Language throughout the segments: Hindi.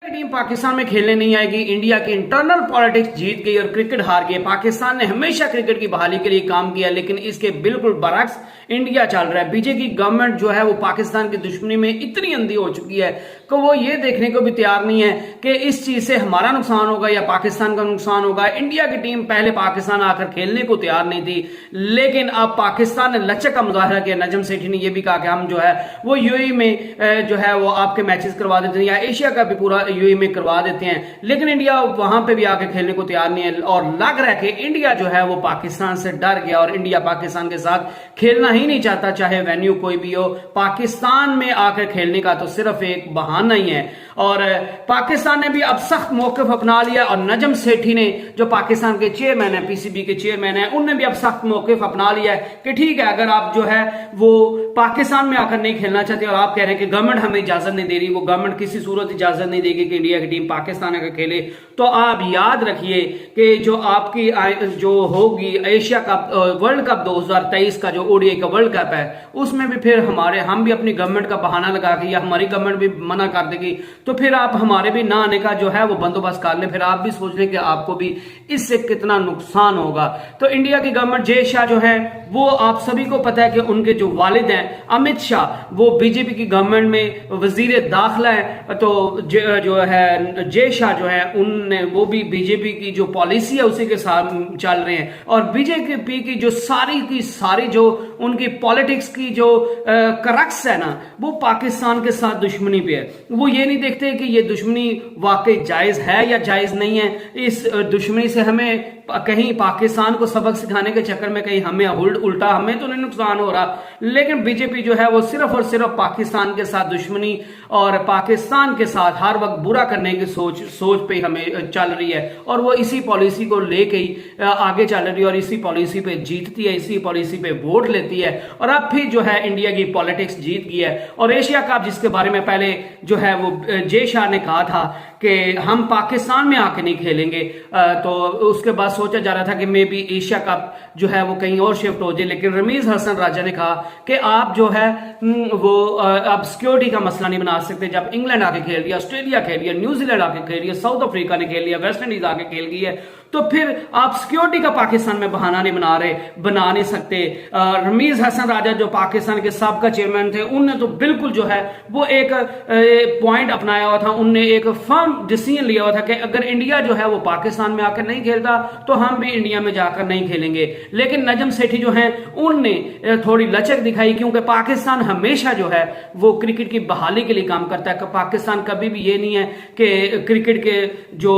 टीम पाकिस्तान में खेलने नहीं आएगी। इंडिया की इंटरनल पॉलिटिक्स जीत गई और क्रिकेट हार गई। पाकिस्तान ने हमेशा क्रिकेट की बहाली के लिए काम किया, लेकिन इसके बिल्कुल बरअक्स इंडिया चल रहा है। बीजेपी की गवर्नमेंट जो है वो पाकिस्तान की दुश्मनी में इतनी अंधी हो चुकी है कि वो ये देखने को भी तैयार नहीं है कि इस चीज से हमारा नुकसान होगा या पाकिस्तान का नुकसान होगा। इंडिया की टीम पहले पाकिस्तान आकर खेलने को तैयार नहीं थी, लेकिन अब पाकिस्तान ने लचक का मुजाहरा किया। नजम सेठी ने यह भी कहा कि हम जो है वो यूएई में जो है वो आपके मैचेस करवा देते हैं या एशिया का भी पूरा यूएई में करवा देते हैं, लेकिन इंडिया वहां पे भी आके खेलने को तैयार नहीं है। और लग रहा है कि इंडिया जो है वो पाकिस्तान से डर गया और इंडिया पाकिस्तान के साथ खेलना ही नहीं चाहता, चाहे वेन्यू कोई भी हो। पाकिस्तान में आकर खेलने का तो सिर्फ एक बहाना ही है। और पाकिस्तान ने भी अब सख्त मौक़िफ़ अपना लिया और नजम सेठी ने, जो पाकिस्तान के चेयरमैन है, पीसीबी के चेयरमैन है, उनने भी अब सख्त मौक़िफ़ अपना लिया है कि ठीक है, अगर आप जो है वो पाकिस्तान में आकर नहीं खेलना चाहते और आप कह रहे हैं कि गवर्नमेंट हमें इजाजत नहीं दे रही, वो गवर्नमेंट किसी सूरत इजाजत नहीं देगी कि इंडिया की टीम पाकिस्तान आकर खेले, तो आप याद रखिए कि जो आपकी जो होगी एशिया कप, वर्ल्ड कप 2023 का जो ओडीआई का वर्ल्ड कप है, उसमें भी फिर हम भी अपनी गवर्नमेंट का बहाना लगा के या हमारी गवर्नमेंट भी मना कर देगी, तो फिर आप हमारे भी ना आने का जो है वो बंदोबस्त कर ले। फिर आप भी सोच लें कि आपको भी इससे कितना नुकसान होगा। तो इंडिया की गवर्नमेंट जय शाह जो है वो आप सभी को पता है कि उनके जो वालिद हैं अमित शाह, वो बीजेपी की गवर्नमेंट में वजीर दाखिला है। तो जो है जय शाह जो है उनने वो भी बीजेपी की जो पॉलिसी है उसी के साथ चल रहे हैं। और बीजेपी की जो सारी जो उनकी पॉलिटिक्स की जो करक्स है ना, वो पाकिस्तान के साथ दुश्मनी पे है। वो ये नहीं देखते कि ये दुश्मनी वाकई जायज है या जायज नहीं है। इस दुश्मनी से हमें कहीं पाकिस्तान को सबक सिखाने के चक्कर में कहीं हमें उल्टा हमें तो नहीं नुकसान हो रहा, लेकिन बीजेपी जो है वो सिर्फ और सिर्फ पाकिस्तान के साथ दुश्मनी और पाकिस्तान के साथ हर वक्त बुरा करने की सोच पे हमें चल रही है। और वो इसी पॉलिसी को लेके ही आगे चल रही है और इसी पॉलिसी पे जीतती है, इसी पॉलिसी पे वोट लेती है। और अब फिर जो है इंडिया की पॉलिटिक्स जीत गई है। और एशिया कप जिसके बारे में पहले जो है वो जय शाह ने कहा था कि हम पाकिस्तान में आके नहीं खेलेंगे, तो उसके बाद सोचा जा रहा था कि मे बी एशिया कप जो है वो कहीं और शिफ्ट हो जाए, लेकिन रमीज हसन राजा ने कहा कि आप जो है वो अब सिक्योरिटी का मसला नहीं बना सकते। जब इंग्लैंड आके खेल दिया, ऑस्ट्रेलिया खेल दिया, न्यूजीलैंड आके खेल दिया, साउथ अफ्रीका ने खेल लिया, वेस्ट इंडीज आके खेल गई है, तो फिर आप सिक्योरिटी का पाकिस्तान में बहाना नहीं बना नहीं सकते। रमीज हसन राजा जो पाकिस्तान के साबका चेयरमैन थे, उनने तो बिल्कुल जो है वो एक पॉइंट अपनाया हुआ था, उनने एक फर्म डिसीजन लिया हुआ था कि अगर इंडिया जो है वो पाकिस्तान में आकर नहीं खेलता तो हम भी इंडिया में जाकर नहीं खेलेंगे। लेकिन नजम सेठी जो है उनने थोड़ी लचक दिखाई, क्योंकि पाकिस्तान हमेशा जो है वो क्रिकेट की बहाली के लिए काम करता है। पाकिस्तान कभी भी ये नहीं है कि क्रिकेट के जो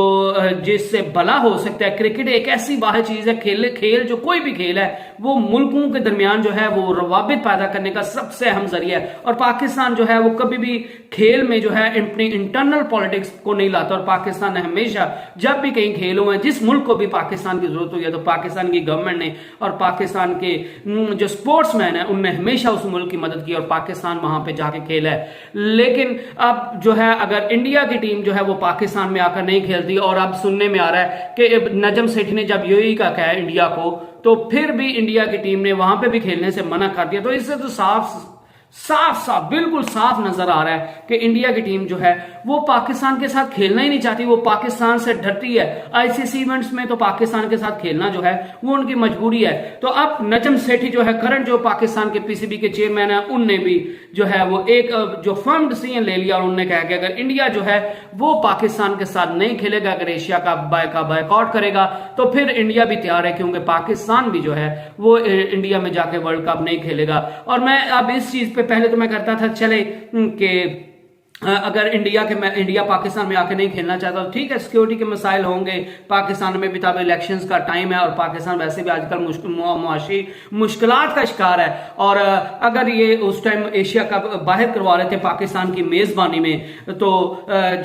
जिससे भला हो सकता है। क्रिकेट एक ऐसी बाहर चीज है, खेल जो कोई भी खेल है वो मुल्कों के दरमियान जो है वो रवाबित पैदा करने का सबसे अहम जरिया है। और पाकिस्तान जो है वो कभी भी खेल में जो है अपनी इंटरनल पॉलिटिक्स को नहीं लाता। और पाकिस्तान ने हमेशा जब भी कहीं खेल हुए हैं, जिस मुल्क को भी पाकिस्तान की जरूरत हुई है, तो पाकिस्तान की गवर्नमेंट ने और पाकिस्तान के जो स्पोर्ट्समैन है उनने हमेशा उस मुल्क की मदद की और पाकिस्तान वहां पे जाके खेला है। लेकिन अब जो है अगर इंडिया की टीम जो है वो पाकिस्तान में आकर नहीं खेलती, और अब सुनने में आ रहा है कि नजम सेठी ने जब यूएई का कहा इंडिया को, तो फिर भी इंडिया की टीम ने वहां पे भी खेलने से मना कर दिया। तो इससे तो साफ बिल्कुल साफ नजर आ रहा है कि इंडिया की टीम जो है वो पाकिस्तान के साथ खेलना ही नहीं चाहती, वो पाकिस्तान से डरती है। आईसीसी इवेंट्स में तो पाकिस्तान के साथ खेलना जो है वो उनकी मजबूरी है। तो अब नजम सेठी जो है करंट जो पाकिस्तान के पीसीबी के चेयरमैन है, उनने भी जो है वो एक जो फर्म डिसीजन ले लिया और उन्होंने कहा कि अगर इंडिया जो है वो पाकिस्तान के साथ नहीं खेलेगा, अगर एशिया का बायकॉट करेगा, तो फिर इंडिया भी तैयार है, क्योंकि पाकिस्तान भी जो है वो इंडिया में जाके वर्ल्ड कप नहीं खेलेगा। और मैं अब इस चीज पहले तो मैं करता था चले कि अगर इंडिया पाकिस्तान में आके नहीं खेलना चाहता तो ठीक है, सिक्योरिटी के मसाइल होंगे, पाकिस्तान में भी तब इलेक्शंस का टाइम है और पाकिस्तान वैसे भी आजकल मुआशी मुश्किलात का शिकार है। और अगर ये उस टाइम एशिया कप बाहर करवा रहे थे पाकिस्तान की मेजबानी में, तो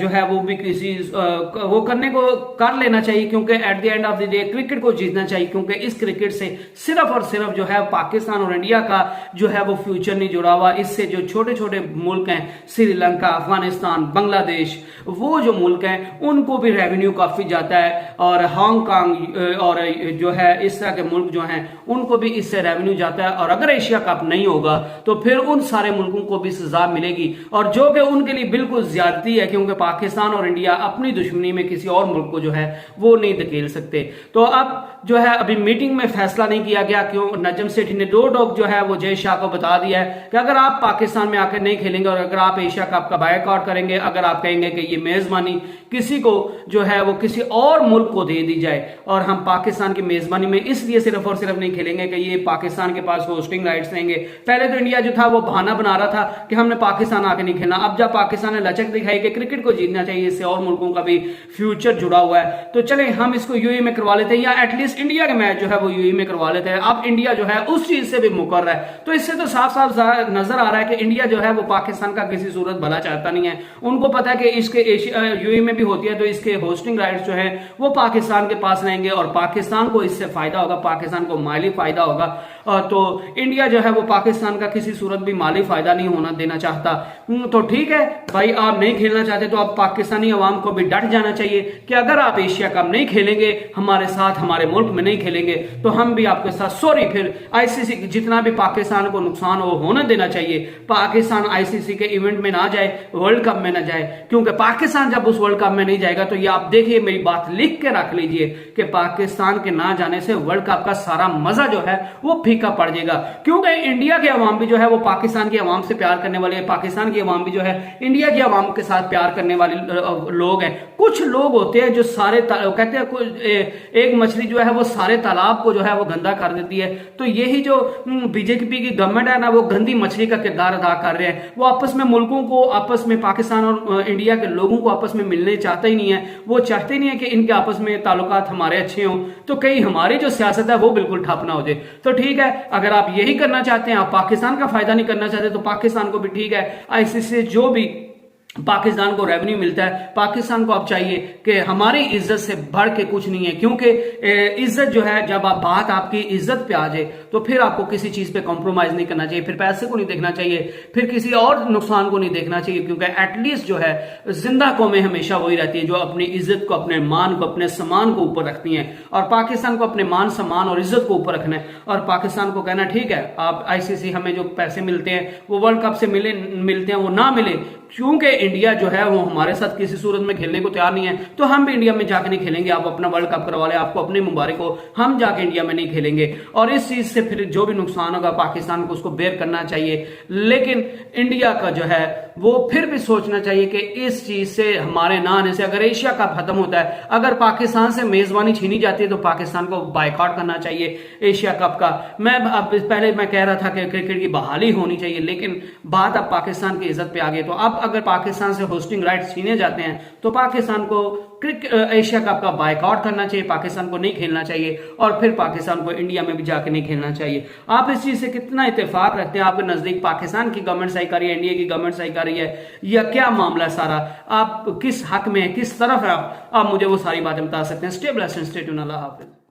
जो है वो भी किसी वो करने को कर लेना चाहिए, क्योंकि at the end of the day cricket को जीतना चाहिए, क्योंकि इस क्रिकेट से सिर्फ और सिर्फ जो है पाकिस्तान और इंडिया का जो है वो फ्यूचर नहीं जुड़ा हुआ। इससे जो छोटे छोटे मुल्क हैं, श्रीलंका, अफगानिस्तान, बांग्लादेश, वो जो मुल्क हैं उनको भी रेवेन्यू काफी जाता है, और हांगकांग और जो है इस तरह के मुल्क जो हैं उनको भी इससे रेवेन्यू जाता है। और अगर एशिया कप नहीं होगा तो फिर उन सारे मुल्कों को भी सजा मिलेगी, और जो कि उनके लिए बिल्कुल ज्यादती है, क्योंकि पाकिस्तान और इंडिया अपनी दुश्मनी में किसी और मुल्क को जो है वो नहीं धकेल सकते। तो अब जो है अभी मीटिंग में फैसला नहीं किया गया, क्यों? नजम सेठी ने दो टोक जो है वो जय शाह को बता दिया है कि अगर आप पाकिस्तान में आकर नहीं खेलेंगे और अगर आप एशिया कप का बायकॉट करेंगे, अगर आप कहेंगे कि ये मेजबानी किसी को जो है वो किसी और मुल्क को दे दी जाए और हम पाकिस्तान की मेजबानी में इसलिए सिर्फ और सिर्फ नहीं खेलेंगे कि ये पाकिस्तान के पास होस्टिंग राइट्स रहेंगे। पहले तो इंडिया जो था वो बहाना बना रहा था कि हमने पाकिस्तान आके नहीं खेलना। अब जब पाकिस्तान ने लचक दिखाई कि क्रिकेट को जीतना चाहिए, इससे और मुल्कों का भी फ्यूचर जुड़ा हुआ है, तो चले हम इसको यूएई में करवा लेते हैं, या एटलीस्ट इंडिया के मैच जो है वो यूएई में करवा लेते हैं। अब इंडिया जो है उस चीज से भी मुकर है, तो इससे तो साफ साफ नजर आ रहा है कि इंडिया जो है वो पाकिस्तान का किसी सूरत भला चाहता नहीं है। उनको पता है कि इसके यूएई में भी होती है तो इसके होस्टिंग राइट्स जो है वो पाकिस्तान के पास रहेंगे और पाकिस्तान को इससे फायदा होगा, पाकिस्तान को माली फायदा होगा। तो इंडिया जो है वो पाकिस्तान का किसी सूरत भी माली फायदा नहीं होना देना चाहता। तो ठीक है भाई, आप नहीं खेलना चाहते तो अब पाकिस्तानी अवाम को भी डट जाना चाहिए कि अगर आप एशिया कप नहीं खेलेंगे हमारे साथ, हमारे मुल्क में नहीं खेलेंगे, तो हम भी आपके साथ सॉरी। फिर आईसीसी जितना भी पाकिस्तान को नुकसान हो होने देना चाहिए, पाकिस्तान आईसीसी के इवेंट में ना जाए, वर्ल्ड कप में ना जाए, क्योंकि पाकिस्तान जब उस वर्ल्ड कप में नहीं जाएगा तो ये आप देखिए, मेरी बात लिख के रख लीजिए कि पाकिस्तान के ना जाने से वर्ल्ड कप का सारा मजा जो है वो फीका पड़ जाएगा। क्योंकि इंडिया के अवाम भी जो है वो पाकिस्तान की अवाम से प्यार करने वाले हैं, पाकिस्तान की अवाम भी जो है इंडिया की अवाम के साथ प्यार करने वाले लोग हैं। कुछ लोग होते हैं जो सारे कहते हैं एक मछली जो है वो सारे तालाब को जो है वो गंदा कर देती है। तो यही जो बीजेपी की गवर्नमेंट है ना, वो गंदी मछली का किरदार अदा कर रहे हैं। वो आपस में मुल्कों को, आपस में पाकिस्तान और इंडिया के लोगों को आपस में मिलने चाहते ही नहीं है। वो चाहते ही नहीं है कि इनके आपस में ताल्लुकात हमारे अच्छे हों, तो कहीं हमारी जो सियासत है वो बिल्कुल ठप ना हो जाए। तो ठीक है, अगर आप यही करना चाहते हैं, आप पाकिस्तान का फायदा नहीं करना चाहते, तो पाकिस्तान को भी ठीक है, आईसीसी से जो भी पाकिस्तान को रेवेन्यू मिलता है, पाकिस्तान को अब चाहिए कि हमारी इज्जत से बढ़ के कुछ नहीं है। क्योंकि इज्जत जो है, जब आप बात आपकी इज्जत पे आ जाए तो फिर आपको किसी चीज पे कॉम्प्रोमाइज नहीं करना चाहिए, फिर पैसे को नहीं देखना चाहिए, फिर किसी और नुकसान को नहीं देखना चाहिए। क्योंकि एटलीस्ट जो है जिंदा कौमें हमेशा वही रहती है जो अपनी इज्जत को, अपने मान को, अपने सम्मान को ऊपर रखती हैं, और पाकिस्तान को अपने मान, सम्मान और इज्जत को ऊपर रखना है। और पाकिस्तान को कहना ठीक है, आप आईसीसी हमें जो पैसे मिलते हैं वो वर्ल्ड कप से मिलते हैं वो ना मिले, क्योंकि इंडिया जो है वो हमारे साथ किसी सूरत में खेलने को तैयार नहीं है, तो हम भी इंडिया में जाके नहीं खेलेंगे। आप अपना वर्ल्ड कप करवा लें, आपको अपनी मुबारक हो, हम जाके इंडिया में नहीं खेलेंगे। और इस चीज से फिर जो भी नुकसान होगा पाकिस्तान को उसको बेयर करना चाहिए। लेकिन इंडिया का जो है वो फिर भी सोचना चाहिए कि इस चीज से, हमारे ना आने से, अगर एशिया कप खत्म होता है, अगर पाकिस्तान से मेजबानी छीनी जाती है तो पाकिस्तान को बायकॉट करना चाहिए एशिया कप का। पहले मैं कह रहा था कि क्रिकेट की बहाली होनी चाहिए, लेकिन बात अब पाकिस्तान की इज्जत पे आ गई। तो अब अगर पाकिस्तान से होस्टिंग राइट्स छीने जाते हैं तो पाकिस्तान को एशिया कप का बायकॉट करना चाहिए, पाकिस्तान को नहीं खेलना चाहिए, और फिर पाकिस्तान को इंडिया में भी जाकर नहीं खेलना चाहिए। आप इस चीज से कितना इत्तेफाक रखते हैं? आपके नजदीक पाकिस्तान की गवर्नमेंट सही कर रही है, इंडिया की गवर्नमेंट सही कर रही है, या क्या मामला है सारा? आप किस हक में है, किस तरफ है? आप मुझे वो सारी बातें बता सकते हैं। Stay blessed and stay tuned. Allah Hafiz.